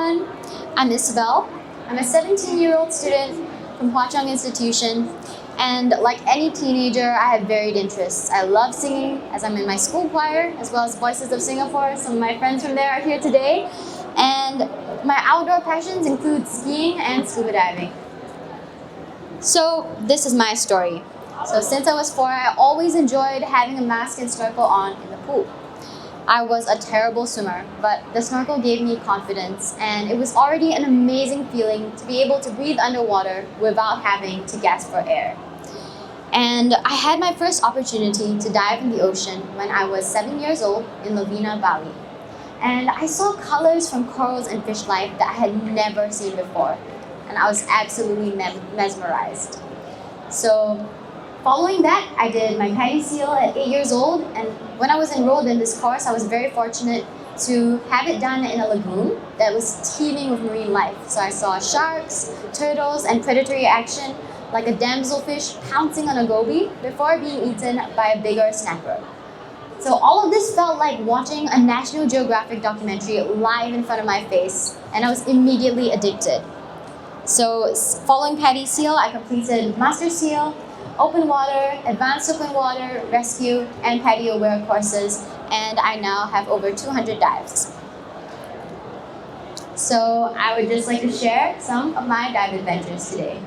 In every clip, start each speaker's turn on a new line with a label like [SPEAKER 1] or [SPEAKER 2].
[SPEAKER 1] everyone. I'm Isabelle. I'm a 17-year-old student from Hwa Chong Institution, and like any teenager, I have varied interests. I love singing, as I'm in my school choir, as well as Voices of Singapore. Some of my friends from there are here today. And my outdoor passions include skiing and scuba diving. So this is my story. So since I was 4, I always enjoyed having a mask and snorkel on in the pool. I was a terrible swimmer, but the snorkel gave me confidence, and it was already an amazing feeling to be able to breathe underwater without having to gasp for air. And I had my first opportunity to dive in the ocean when I was 7 years old in Lovina, Bali. And I saw colors from corals and fish life that I had never seen before, and I was absolutely mesmerized. So following that, I did my PADI SEAL at 8 years old, and when I was enrolled in this course, I was very fortunate to have it done in a lagoon that was teeming with marine life. So I saw sharks, turtles, and predatory action like a damselfish pouncing on a goby before being eaten by a bigger snapper. So all of this felt like watching a National Geographic documentary live in front of my face, and I was immediately addicted. So following PADI SEAL, I completed Master SEAL, Open Water, Advanced Open Water, Rescue, and PADI Aware courses, and I now have over 200 dives. So I would just like to share some of my dive adventures today.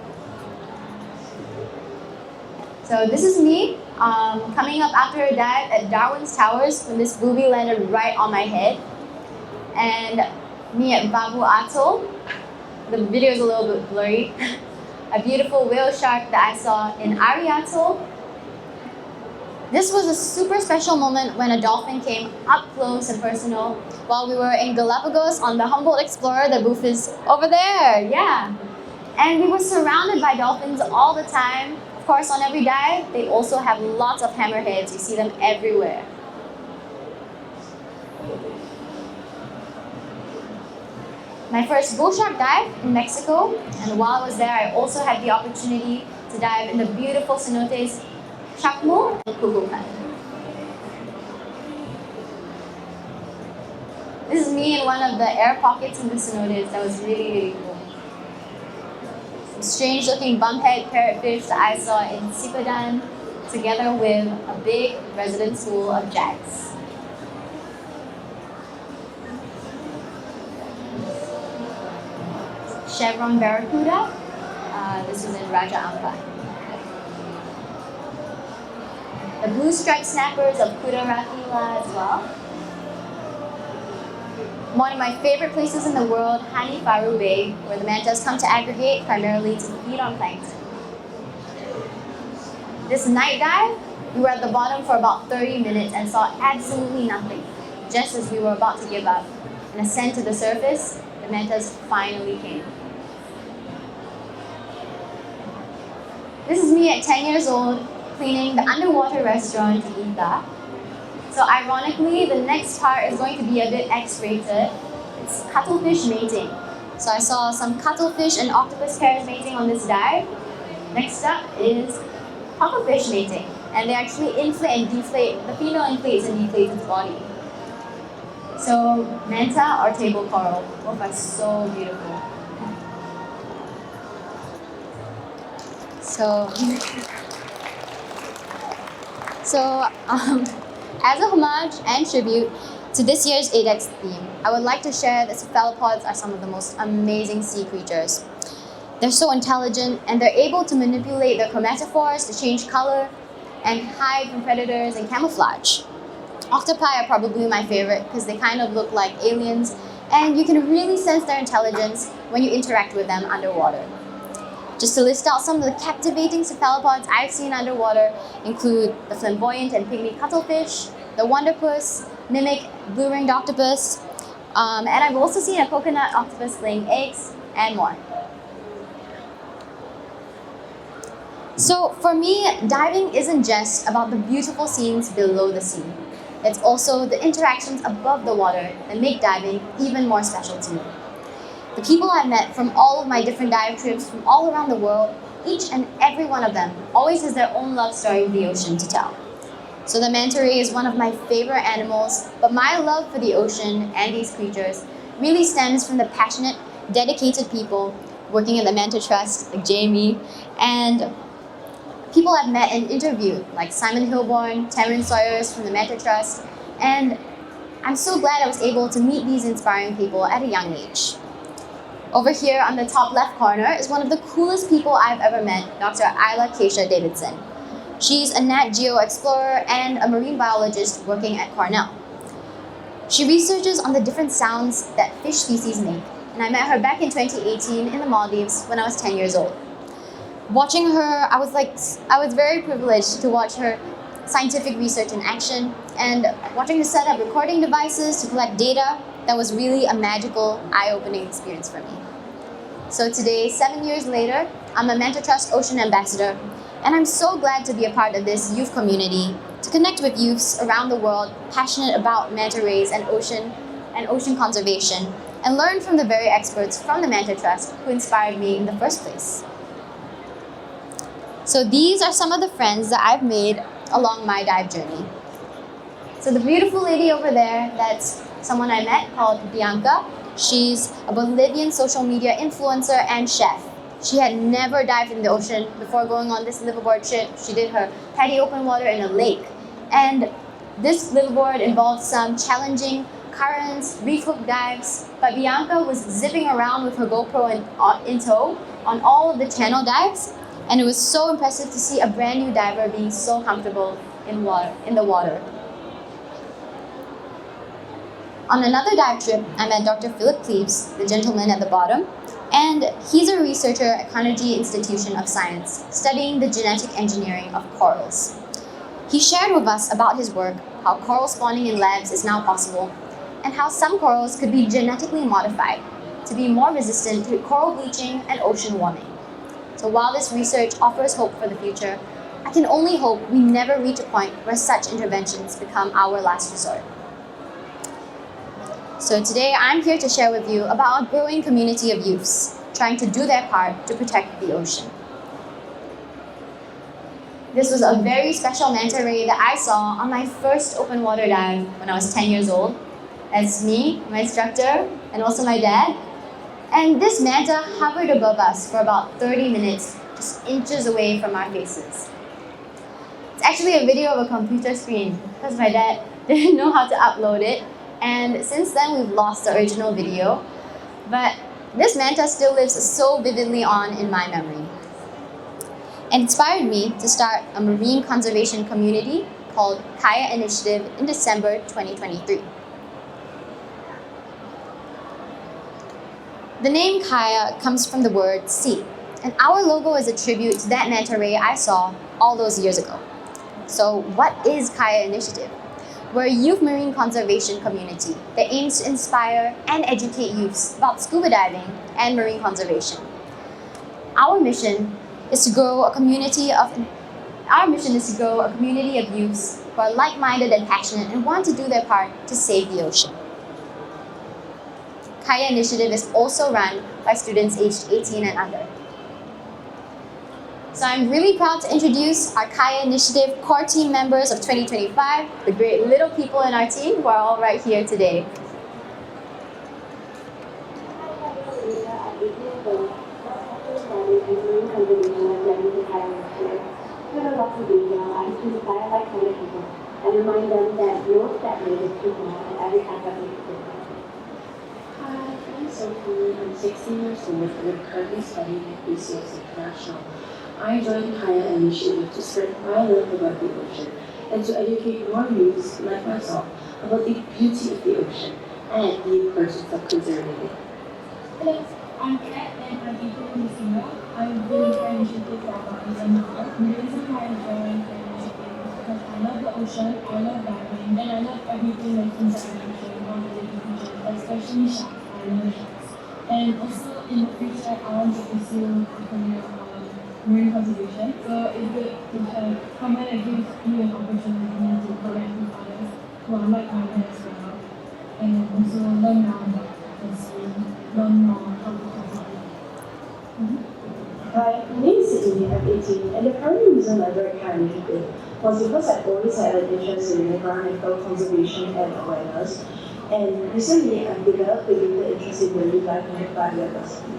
[SPEAKER 1] So this is me coming up after a dive at Darwin's Towers when this booby landed right on my head. And me at Babu Atoll. The video is a little bit blurry. A beautiful whale shark that I saw in Ari Atoll. This was a super special moment when a dolphin came up close and personal while we were in Galapagos on the Humboldt Explorer. The booth is over there, yeah. And we were surrounded by dolphins all the time. Of course, on every dive, they also have lots of hammerheads. You see them everywhere. My first bull shark dive in Mexico, and while I was there, I also had the opportunity to dive in the beautiful cenotes Chacmo and Kukulkan. This is me in one of the air pockets in the cenotes. That was really, really cool. Some strange looking bumphead parrotfish that I saw in Sipadan, together with a big resident school of jacks. Chevron barracuda. This was in Raja Ampat. The blue striped snappers of Kudaratila as well. One of my favorite places in the world, Hani Faru Bay, where the mantas come to aggregate primarily to feed on plankton. This night dive, we were at the bottom for about 30 minutes and saw absolutely nothing. Just as we were about to give up and ascend to the surface, the mantas finally came. This is me at 10 years old, cleaning the underwater restaurant Ita. So ironically, the next part is going to be a bit X-rated. It's cuttlefish mating. So I saw some cuttlefish and octopus pairs mating on this dive. Next up is pufferfish mating. And they actually inflate and deflate, the female inflates and deflates its body. So manta or table coral, both are so beautiful. So as a homage and tribute to this year's ADEX theme, I would like to share that cephalopods are some of the most amazing sea creatures. They're so intelligent, and they're able to manipulate their chromatophores to change color and hide from predators and camouflage. Octopi are probably my favorite because they kind of look like aliens, and you can really sense their intelligence when you interact with them underwater. Just to list out some of the captivating cephalopods I've seen underwater include the flamboyant and pygmy cuttlefish, the wonderpuss, mimic blue-ringed octopus, and I've also seen a coconut octopus laying eggs, and more. So for me, diving isn't just about the beautiful scenes below the sea. It's also the interactions above the water that make diving even more special to me. The people I've met from all of my different dive trips from all around the world, each and every one of them always has their own love story with the ocean to tell. So the manta ray is one of my favorite animals, but my love for the ocean and these creatures really stems from the passionate, dedicated people working at the Manta Trust, like Jamie, and people I've met and interviewed, like Simon Hilborn, Tamron Sawyers from the Manta Trust, and I'm so glad I was able to meet these inspiring people at a young age. Over here on the top left corner is one of the coolest people I've ever met, Dr. Kaia Davidson. She's a Nat Geo explorer and a marine biologist working at Cornell. She researches on the different sounds that fish species make, and I met her back in 2018 in the Maldives when I was 10 years old. Watching her, I was very privileged to watch her scientific research in action, and watching her set up recording devices to collect data. That was really a magical, eye-opening experience for me. So today, 7 years later, I'm a Manta Trust Ocean Ambassador, and I'm so glad to be a part of this youth community, to connect with youths around the world passionate about manta rays and ocean conservation, and learn from the very experts from the Manta Trust who inspired me in the first place. So these are some of the friends that I've made along my dive journey. So the beautiful lady over there, that's someone I met called Bianca. She's a Bolivian social media influencer and chef. She had never dived in the ocean before going on this liveaboard trip. She did her patty open water in a lake. And this liveaboard involved some challenging currents, reef hook dives, but Bianca was zipping around with her GoPro in tow on all of the channel dives, and it was so impressive to see a brand new diver being so comfortable in the water. On another dive trip, I met Dr. Philip Cleves, the gentleman at the bottom, and he's a researcher at Carnegie Institution of Science, studying the genetic engineering of corals. He shared with us about his work, how coral spawning in labs is now possible, and how some corals could be genetically modified to be more resistant to coral bleaching and ocean warming. So while this research offers hope for the future, I can only hope we never reach a point where such interventions become our last resort. So today I'm here to share with you about a growing community of youths trying to do their part to protect the ocean. This was a very special manta ray that I saw on my first open water dive when I was 10 years old. That's me, my instructor, and also my dad. And this manta hovered above us for about 30 minutes, just inches away from our faces. It's actually a video of a computer screen because my dad didn't know how to upload it. And since then, we've lost the original video. But this manta still lives so vividly on in my memory. It inspired me to start a marine conservation community called Kaia Initiative in December 2023. The name Kaia comes from the word sea, and our logo is a tribute to that manta ray I saw all those years ago. So what is Kaia Initiative? We're a youth marine conservation community that aims to inspire and educate youths about scuba diving and marine conservation. Our mission is to grow a community of youths who are like-minded and passionate and want to do their part to save the ocean. Kaia Initiative is also run by students aged 18 and under. So I'm really proud to introduce our Kaia Initiative core team members of 2025, the great little people in our team who are all right here today.
[SPEAKER 2] And remind them that no step made is too small and every effort makes a difference. Hi, I'm Sophie. I'm 16 years old and I'm currently studying at BCS International. I joined Kaia Initiative to spread my love about the ocean and to educate more youths like myself about the beauty of the ocean and the importance of conserving it.
[SPEAKER 3] Hello, I'm Kat and I'm 18 years old. I'm doing Kaia Initiative for about a year now. The reason why I joined Kaia Initiative is because I love the ocean, I love diving, and I love everything that concerns the ocean on the living creatures, especially sharks. I love sharks. And also in the future, I want to pursue a career marine conservation. So it's good to have someone that gives you an opportunity to connect with others who are like-minded as well, and also learn more about the sea, learn more how to conserve.
[SPEAKER 2] Hi, my name is Sydney. I'm 18, and the primary reason I joined Kaia Initiative was because I've always had an interest in environmental conservation and awareness. And recently, I've developed a deeper interest in marine life and biodiversity.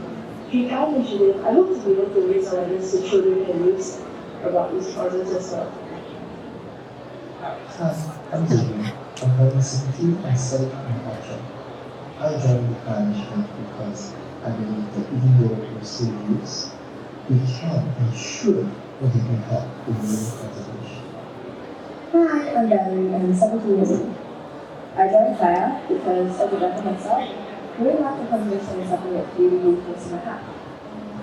[SPEAKER 2] Through Kaia initiative, I hope to be able to raise awareness to children and youth about these causes as well.
[SPEAKER 4] Hi, I'm David. I'm learning 17 and 7 in culture. I joined the management because I believe that even though we're still youths, we can and should make a impact in marine conservation.
[SPEAKER 5] Hi, I'm Valerie and I'm 17 years old. I joined Kaia because as a diver myself, marine life and conservation is something that really close to my heart.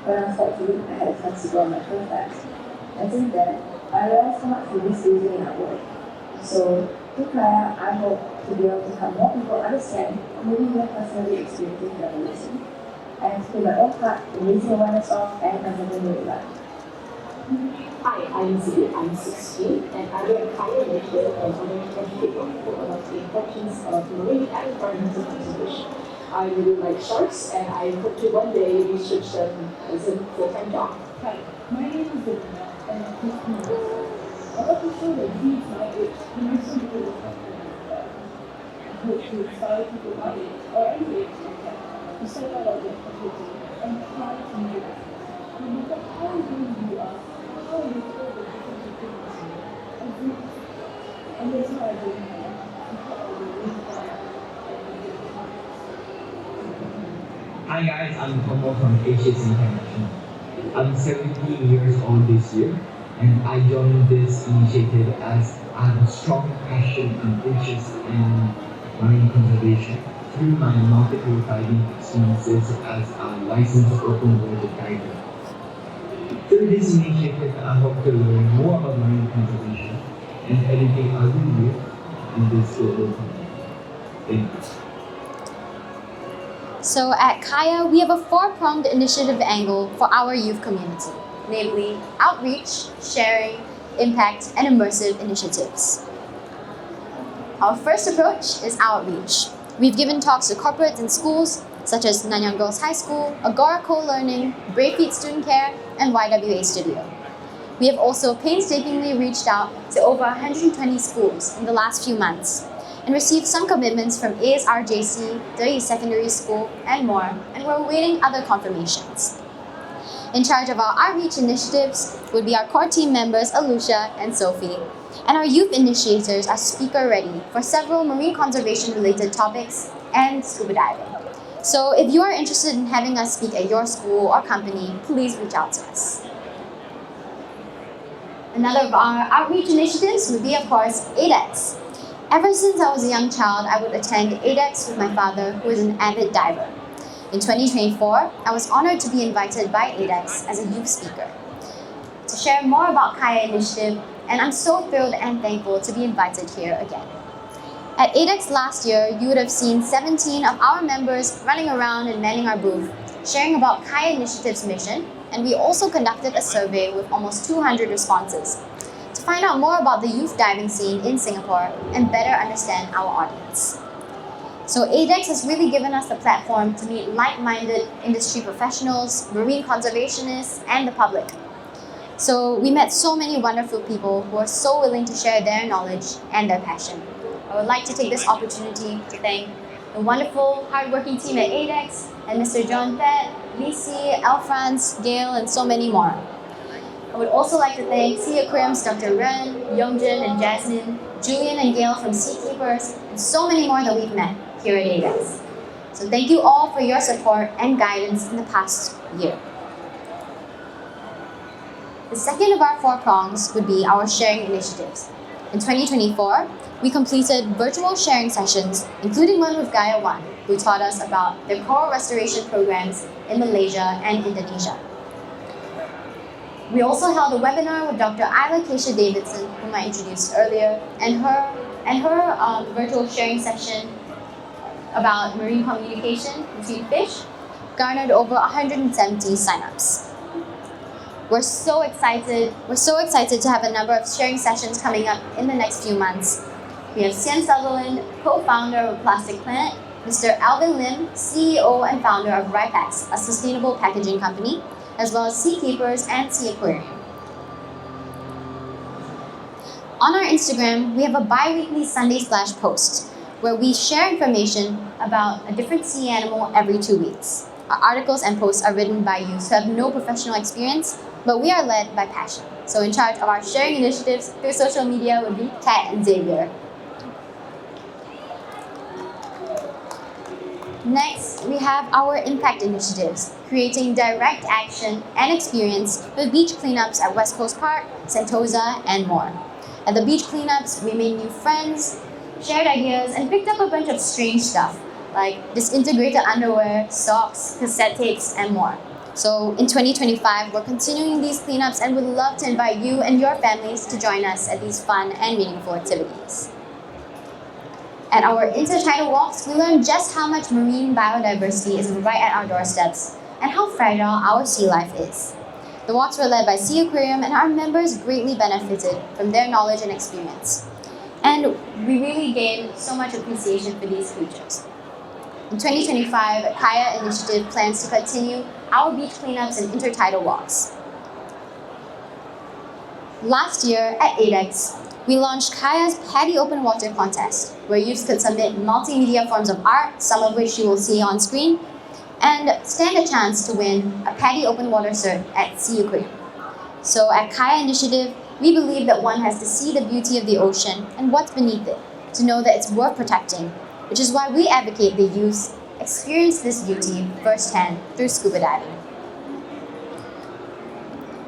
[SPEAKER 5] When I was 14, I had a chance to go on my first dive. And since then, I realized how much we miss using in our work. So, through Kaia, I hope to be able to help more people understand or maybe even personally experiencing revolution, and to play my own part in raising awareness of and conserving marine life.
[SPEAKER 6] Hi, I'm Z. I'm 16, and I joined Kaia initiative and other educational people about the importance of marine and environmental conservation. I really like sharks, and I hope to one day research them as a full-time job.
[SPEAKER 3] Hi, my name is Isabelle, and I'm 15 years old. I hope to show that these my age can make some people reflective of that. I hope to inspire people my age or any age like that to step out of their comfort zone and try to make it. No matter how young you are, how you feel the difference between us, and that's why I believe in people are really fire and make it happen.
[SPEAKER 7] Hi guys, I'm Tomo from Asia International. I'm 17 years old this year, and I joined this initiative as I have a strong passion and interest in marine conservation through my multiple diving experiences as a licensed open water diver. Through this initiative, I hope to learn more about marine conservation and educate other youth in this global community. Thank you.
[SPEAKER 1] So at Kaia, we have a four-pronged initiative angle for our youth community, namely outreach, sharing, impact, and immersive initiatives. Our first approach is outreach. We've given talks to corporates and schools such as Nanyang Girls High School, Agora Co-Learning, Brave Feet Student Care, and YWA Studio. We have also painstakingly reached out to over 120 schools in the last few months and received some commitments from ASRJC, Doi Secondary School, and more, and we're awaiting other confirmations. In charge of our outreach initiatives would be our core team members Alusha and Sophie, and our youth initiators are speaker ready for several marine conservation related topics and scuba diving. So if you are interested in having us speak at your school or company, please reach out to us. Another of our outreach initiatives would be, of course, ADEX. Ever since I was a young child, I would attend ADEX with my father, who is an avid diver. In 2024, I was honored to be invited by ADEX as a youth speaker to share more about Kaia Initiative, and I'm so thrilled and thankful to be invited here again. At ADEX last year, you would have seen 17 of our members running around and manning our booth, sharing about Kaia Initiative's mission, and we also conducted a survey with almost 200 responses to find out more about the youth diving scene in Singapore and better understand our audience. So ADEX has really given us the platform to meet like-minded industry professionals, marine conservationists, and the public. So we met so many wonderful people who are so willing to share their knowledge and their passion. I would like to take this opportunity to thank the wonderful, hardworking team at ADEX and Mr. John Pett, Lisi, Alfrance, Gail, and so many more. I would also like to thank Sea Aquarium's Dr. Ren, Youngjin, and Jasmine, Julian and Gail from Seakeepers, and so many more that we've met here at ADEX. So thank you all for your support and guidance in the past year. The second of our four prongs would be our sharing initiatives. In 2024, we completed virtual sharing sessions, including one with Gaia One, who taught us about their coral restoration programs in Malaysia and Indonesia. We also held a webinar with Dr. Kaia Davidson, whom I introduced earlier, and her virtual sharing session about marine communication between fish garnered over 170 signups. We're so excited to have a number of sharing sessions coming up in the next few months. We have Sian Sutherland, co-founder of Plastic Planet, Mr. Alvin Lim, CEO and founder of Ripex, a sustainable packaging company, as well as Seakeepers and Sea Aquarium. On our Instagram, we have a bi-weekly Sunday Splash post where we share information about a different sea animal every 2 weeks. Our articles and posts are written by youth who have no professional experience, but we are led by passion. So in charge of our sharing initiatives through social media would be Kat and Xavier. Next, we have our impact initiatives, creating direct action and experience with beach cleanups at West Coast Park, Sentosa, and more. At the beach cleanups, we made new friends, shared ideas, and picked up a bunch of strange stuff, like disintegrated underwear, socks, cassette tapes, and more. So in 2025, we're continuing these cleanups and would love to invite you and your families to join us at these fun and meaningful activities. At our intertidal walks, we learned just how much marine biodiversity is right at our doorsteps and how fragile our sea life is. The walks were led by Sea Aquarium, and our members greatly benefited from their knowledge and experience. And we really gained so much appreciation for these creatures. In 2025, Kaia Initiative plans to continue our beach cleanups and intertidal walks. Last year at ADEX, we launched Kaia's Paddy Open Water Contest, where youths could submit multimedia forms of art, some of which you will see on screen, and stand a chance to win a Paddy Open Water cert at Sea Aquarium. So at Kaia Initiative, we believe that one has to see the beauty of the ocean and what's beneath it to know that it's worth protecting, which is why we advocate the youth experience this beauty firsthand through scuba diving.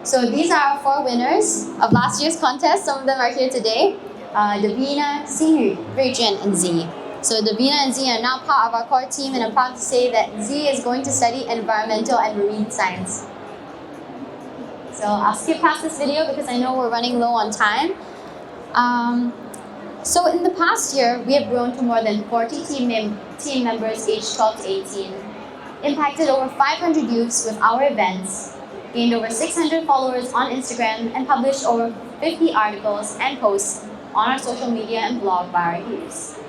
[SPEAKER 1] So these are our 4 winners of last year's contest. Some of them are here today. Davina, Xinyu, Ruijun, and Z. So Davina and Z are now part of our core team, and I'm proud to say that Z is going to study environmental and marine science. So I'll skip past this video because I know we're running low on time. So in the past year, we have grown to more than 40 team members aged 12 to 18, impacted over 500 youths with our events, gained over 600 followers on Instagram, and published over 50 articles and posts on our social media and blog by our youths.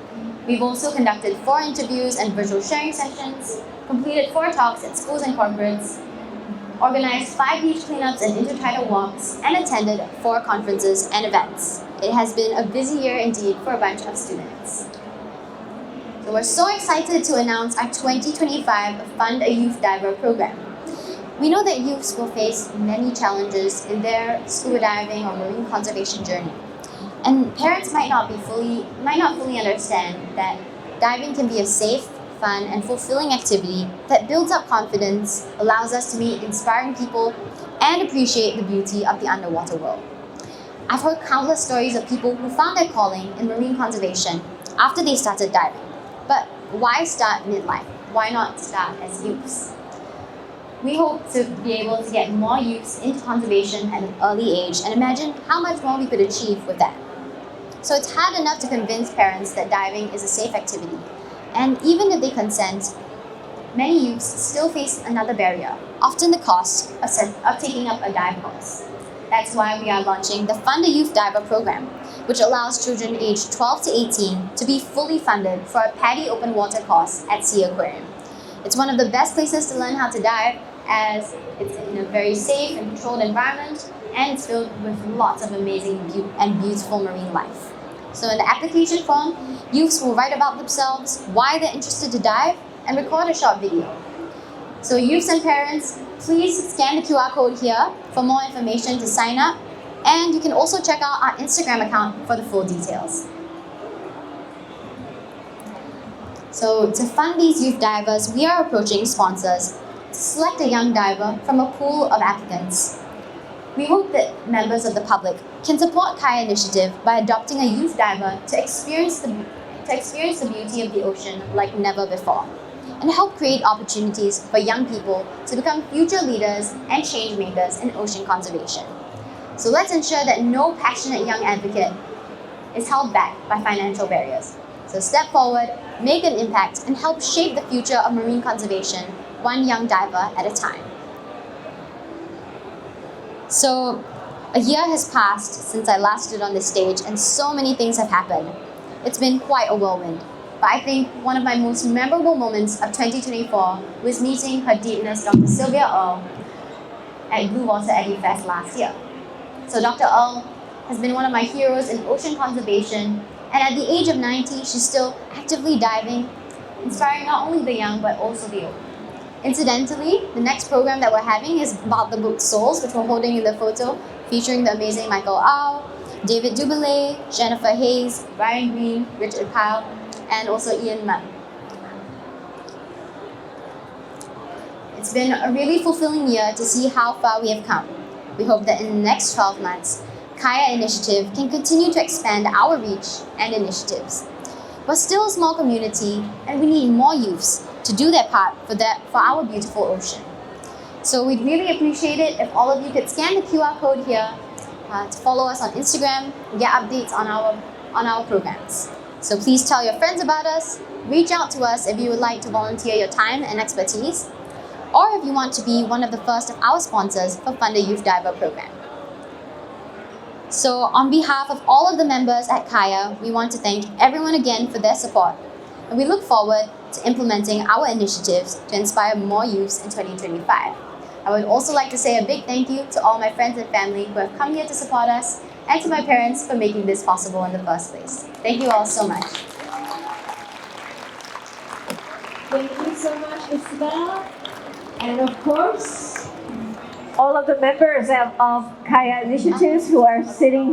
[SPEAKER 1] We've also conducted 4 interviews and virtual sharing sessions, completed 4 talks at schools and corporates, organized 5 beach cleanups and intertidal walks, and attended 4 conferences and events. It has been a busy year indeed for a bunch of students. So we're so excited to announce our 2025 Fund a Youth Diver program. We know that youths will face many challenges in their scuba diving or marine conservation journey. And parents might not fully understand that diving can be a safe, fun, and fulfilling activity that builds up confidence, allows us to meet inspiring people, and appreciate the beauty of the underwater world. I've heard countless stories of people who found their calling in marine conservation after they started diving. But why start midlife? Why not start as youths? We hope to be able to get more youths into conservation at an early age and imagine how much more we could achieve with that. So it's hard enough to convince parents that diving is a safe activity. And even if they consent, many youths still face another barrier, often the cost of taking up a dive course. That's why we are launching the Fund a Youth Diver program, which allows children aged 12 to 18 to be fully funded for a Paddy Open Water course at Sea Aquarium. It's one of the best places to learn how to dive, as it's in a very safe and controlled environment, and it's filled with lots of amazing and beautiful marine life. So in the application form, youths will write about themselves, why they're interested to dive, and record a short video. So youths and parents, please scan the QR code here for more information to sign up, and you can also check out our Instagram account for the full details. So to fund these youth divers, we are approaching sponsors to select a young diver from a pool of applicants. We hope that members of the public can support Kaia Initiative by adopting a youth diver to experience the beauty of the ocean like never before, and help create opportunities for young people to become future leaders and change makers in ocean conservation. So let's ensure that no passionate young advocate is held back by financial barriers. So step forward, make an impact, and help shape the future of marine conservation, one young diver at a time. So a year has passed since I last stood on this stage, and so many things have happened. It's been quite a whirlwind. But I think one of my most memorable moments of 2024 was meeting Her Deepness Dr. Sylvia Earle at Blue Water Eddy Fest last year. So Dr. Earle has been one of my heroes in ocean conservation, And at the age of 90, she's still actively diving, inspiring not only the young but also the old. Incidentally, the next program that we're having is about the book Souls, which we're holding in the photo, featuring the amazing Michael Au, David Dubélé, Jennifer Hayes, Brian Green, Richard Kyle, and also Ian Munn. It's been a really fulfilling year to see how far we have come. We hope that in the next 12 months, Kaia Initiative can continue to expand our reach and initiatives. We're still a small community and we need more youths to do their part for our beautiful ocean. So we'd really appreciate it if all of you could scan the QR code here to follow us on Instagram and get updates on our programs. So please tell your friends about us, reach out to us if you would like to volunteer your time and expertise, or if you want to be one of the first of our sponsors for Fund a Youth Diver program. So on behalf of all of the members at Kaia, we want to thank everyone again for their support, and we look forward to implementing our initiatives to inspire more youths in 2025. I would also like to say a big thank you to all my friends and family who have come here to support us, and to my parents for making this possible in the first place. Thank you all so much.
[SPEAKER 8] Thank you so much, Isabelle. And of course, all of the members of Kaia Initiatives who are sitting